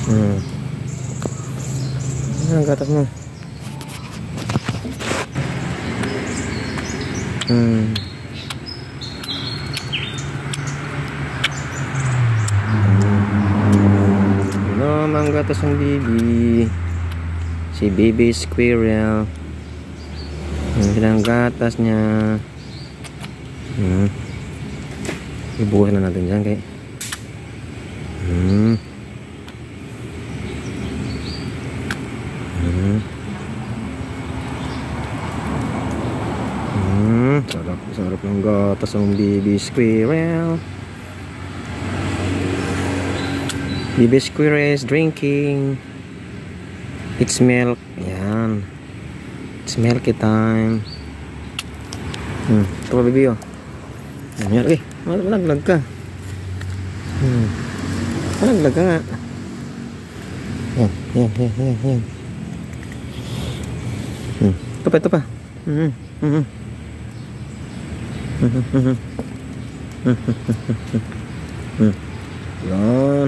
Ang gatas mo. Ang gatas ng baby. Si baby squirrel. Ang gatas niya. Ibuhay na natin dyan kay. Sarap ng gatas ng baby squirrel. Baby squirrel is drinking its milk. Yan. It's milky time. Ito pa baby oh. Yan. Malaglag ka. Malaglag ka nga. Yan. Ito pa. Yan.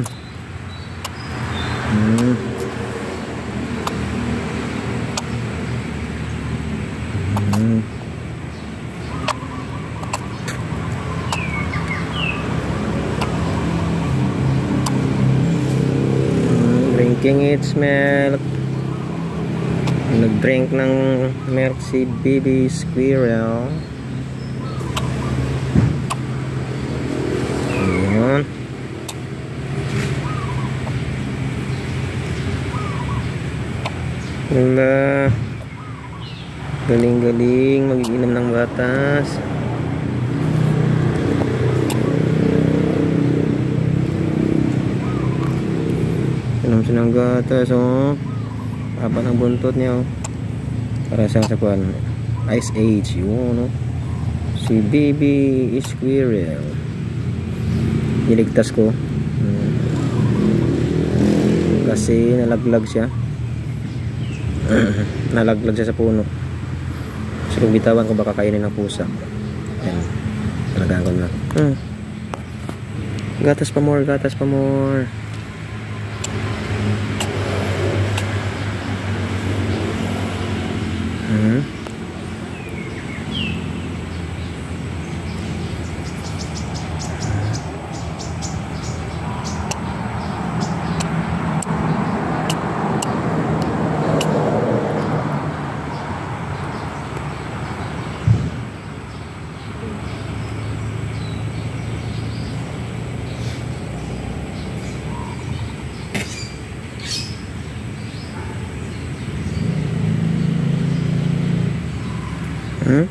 Drinking its milk. Nag-drink ng milk si baby squirrel. Ayan. Wala. Galing-galing mag-iinom ng gatas. Inom siya ng gatas oh. Haba ng buntot niya oh. Para siyang sa kuwan. Ice Age yun oh. Si baby squirrel. Niligtas ko kasi nalaglag siya. Nalaglag siya sa puno. So kung bitawan ko baka kainin ng pusa. Ayan. Talagaan ko na. Gatas pa more.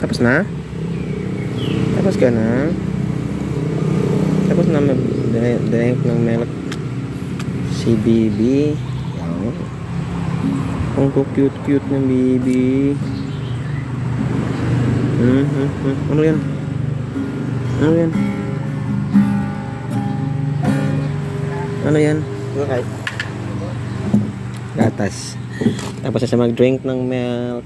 Tapos na? Tapos ka na? Tapos na mag-drink ng milk si baby. Ang cute ng baby. Ano yan? Ano yan? Okay. Gatas. Tapos na siya mag-drink ng milk.